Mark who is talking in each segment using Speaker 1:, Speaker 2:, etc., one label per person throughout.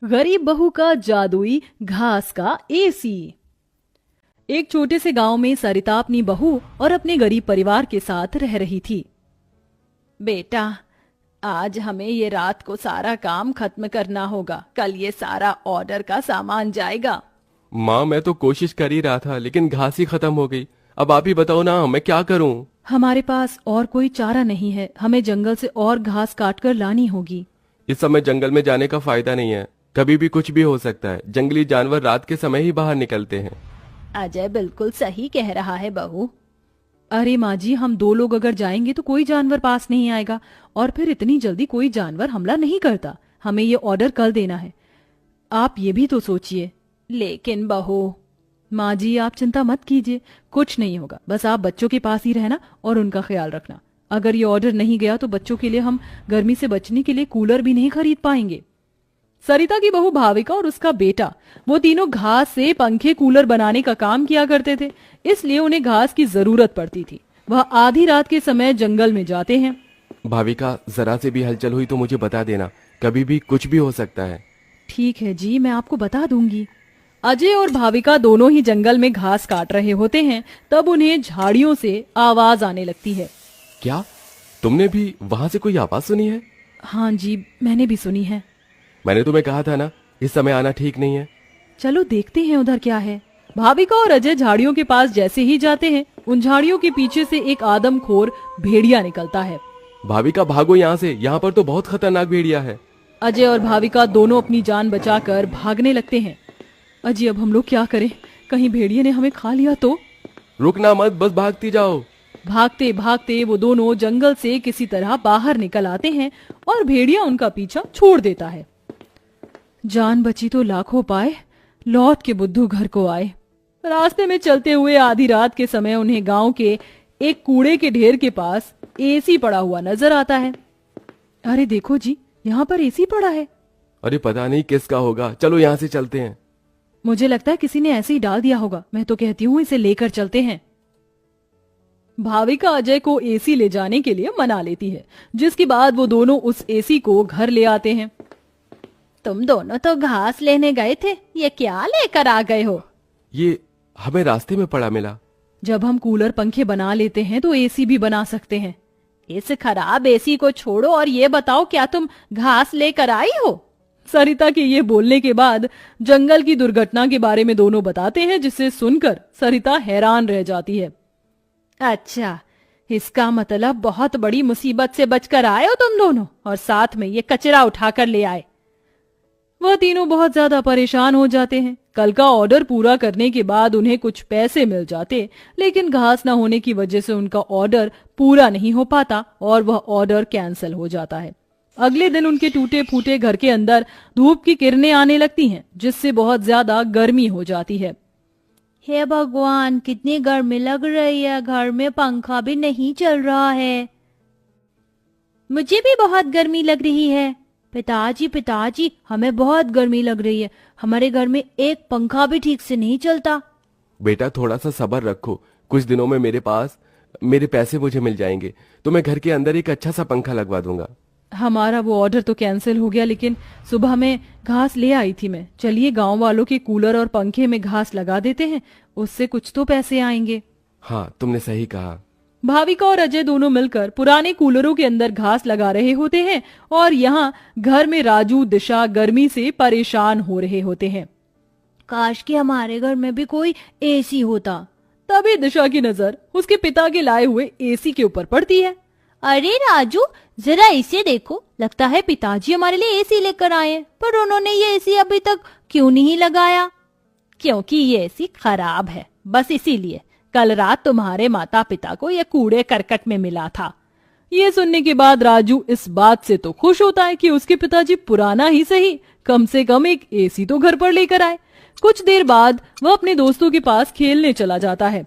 Speaker 1: गरीब बहू का जादुई घास का एसी। एक छोटे से गांव में सरिता अपनी बहू और अपने गरीब परिवार के साथ रह रही थी। बेटा, आज हमें ये रात को सारा काम खत्म करना होगा, कल ये सारा ऑर्डर का सामान जाएगा।
Speaker 2: माँ, मैं तो कोशिश कर ही रहा था लेकिन घास ही खत्म हो गई। अब आप ही बताओ ना, मैं क्या करूँ?
Speaker 1: हमारे पास और कोई चारा नहीं है, हमें जंगल से और घास काट कर लानी होगी।
Speaker 2: इस समय जंगल में जाने का फायदा नहीं है, कभी भी कुछ भी हो सकता है। जंगली जानवर रात के समय ही बाहर निकलते हैं।
Speaker 1: अजय बिल्कुल सही कह रहा है बहू। अरे माँ जी, हम दो लोग अगर जाएंगे तो कोई जानवर पास नहीं आएगा, और फिर इतनी जल्दी कोई जानवर हमला नहीं करता। हमें ये ऑर्डर कल देना है, आप ये भी तो सोचिए। लेकिन बहू। माँ जी, आप चिंता मत कीजिए, कुछ नहीं होगा। बस आप बच्चों के पास ही रहना और उनका ख्याल रखना। अगर ये ऑर्डर नहीं गया तो बच्चों के लिए हम गर्मी से बचने के लिए कूलर भी नहीं खरीद पाएंगे। सरिता की बहू भाविका और उसका बेटा, वो तीनों घास से पंखे कूलर बनाने का काम किया करते थे, इसलिए उन्हें घास की जरूरत पड़ती थी। वह आधी रात के समय जंगल में जाते हैं।
Speaker 2: भाविका, जरा से भी हलचल हुई तो मुझे बता देना, कभी भी कुछ भी हो सकता है।
Speaker 1: ठीक है जी, मैं आपको बता दूंगी। अजय और भाविका दोनों ही जंगल में घास काट रहे होते हैं, तब उन्हें झाड़ियों से आवाज आने लगती है।
Speaker 2: क्या तुमने भी वहां से कोई आवाज सुनी है?
Speaker 1: हाँ जी, मैंने भी सुनी है।
Speaker 2: मैंने तुम्हें कहा था ना, इस समय आना ठीक नहीं है।
Speaker 1: चलो देखते हैं उधर क्या है। भाविका और अजय झाड़ियों के पास जैसे ही जाते हैं, उन झाड़ियों के पीछे से एक आदमखोर भेड़िया निकलता है।
Speaker 2: भाविका, भागो यहाँ से, यहाँ पर तो बहुत खतरनाक भेड़िया है।
Speaker 1: अजय और भाविका दोनों अपनी जान बचाकर भागने लगते हैं। अजय, अब हम लोग क्या करें? कहीं भेड़िए ने हमें खा लिया तो?
Speaker 2: रुकना मत, बस भागती जाओ।
Speaker 1: भागते भागते वो दोनों जंगल से किसी तरह बाहर निकल आते हैं और भेड़िया उनका पीछा छोड़ देता है। जान बची तो लाखों पाए, लौट के बुद्धू घर को आए। रास्ते में चलते हुए आधी रात के समय उन्हें गांव के एक कूड़े के ढेर के पास एसी पड़ा हुआ नजर आता है। अरे देखो जी, यहाँ पर एसी पड़ा है।
Speaker 2: अरे पता नहीं किसका होगा, चलो यहाँ से चलते हैं।
Speaker 1: मुझे लगता है किसी ने ऐसे ही डाल दिया होगा। मैं तो कहती हूँ इसे लेकर चलते हैं। भाविका अजय को एसी ले जाने के लिए मना लेती है, जिसके बाद वो दोनों उस एसी को घर ले आते हैं। तुम दोनों तो घास लेने गए थे, ये क्या लेकर आ गए हो?
Speaker 2: ये हमें रास्ते में पड़ा मिला।
Speaker 1: जब हम कूलर पंखे बना लेते हैं तो एसी भी बना सकते हैं। इस खराब एसी को छोड़ो और ये बताओ, क्या तुम घास लेकर आई हो? सरिता के ये बोलने के बाद जंगल की दुर्घटना के बारे में दोनों बताते हैं, जिसे सुनकर सरिता हैरान रह जाती है। अच्छा, इसका मतलब बहुत बड़ी मुसीबत से बचकर आए हो तुम दोनों, और साथ में ये कचरा उठाकर ले आए। वह तीनों बहुत ज्यादा परेशान हो जाते हैं। कल का ऑर्डर पूरा करने के बाद उन्हें कुछ पैसे मिल जाते, लेकिन घास न होने की वजह से उनका ऑर्डर पूरा नहीं हो पाता और वह ऑर्डर कैंसिल हो जाता है। अगले दिन उनके टूटे फूटे घर के अंदर धूप की किरणें आने लगती हैं, जिससे बहुत ज्यादा गर्मी हो जाती है। हे भगवान, कितनी गर्मी लग रही है, घर में पंखा भी नहीं चल रहा है। मुझे भी बहुत गर्मी लग रही है। पिताजी पिताजी, हमें बहुत गर्मी लग रही है, हमारे घर में एक पंखा भी ठीक से नहीं चलता।
Speaker 2: बेटा, थोड़ा सा सब्र रखो, कुछ दिनों में मेरे पैसे मुझे मिल जाएंगे तो मैं घर के अंदर एक अच्छा सा पंखा लगवा दूंगा।
Speaker 1: हमारा वो ऑर्डर तो कैंसिल हो गया, लेकिन सुबह में घास ले आई थी मैं। चलिए गांव वालों के कूलर और पंखे में घास लगा देते हैं, उससे कुछ तो पैसे आएंगे।
Speaker 2: हाँ, तुमने सही कहा।
Speaker 1: भाविका और अजय दोनों मिलकर पुराने कूलरों के अंदर घास लगा रहे होते हैं और यहाँ घर में राजू दिशा गर्मी से परेशान हो रहे होते हैं। काश कि हमारे घर में भी कोई एसी होता। तभी दिशा की नजर उसके पिता के लाए हुए एसी के ऊपर पड़ती है। अरे राजू, जरा इसे देखो, लगता है पिताजी हमारे लिए एसी लेकर आए हैं, पर उन्होंने ये एसी अभी तक क्यों नहीं लगाया? क्योंकि ये एसी खराब है, बस इसीलिए। कल रात तुम्हारे माता पिता को ये कूड़े करकट में मिला था। ये सुनने के बाद राजू इस बात से तो खुश होता है कि उसके पिताजी पुराना ही सही, कम से कम एक एसी तो घर पर लेकर आए। कुछ देर बाद वह अपने दोस्तों के पास खेलने चला जाता है।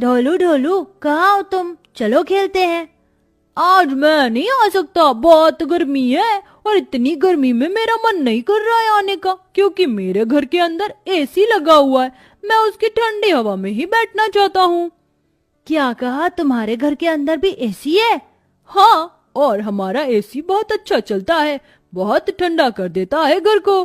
Speaker 1: ढोलू ढोलू, कहाँ हो तुम? चलो खेलते हैं। आज मैं नहीं आ सकता, बहुत गर्मी है, और इतनी गर्मी में मेरा मन नहीं कर रहा है आने का, क्योंकि मेरे घर के अंदर एसी लगा हुआ है। मैं उसकी ठंडी हवा में ही बैठना चाहता हूँ। क्या कहा? तुम्हारे घर के अंदर भी एसी है? हाँ, और हमारा एसी बहुत अच्छा चलता है, बहुत ठंडा कर देता है घर को।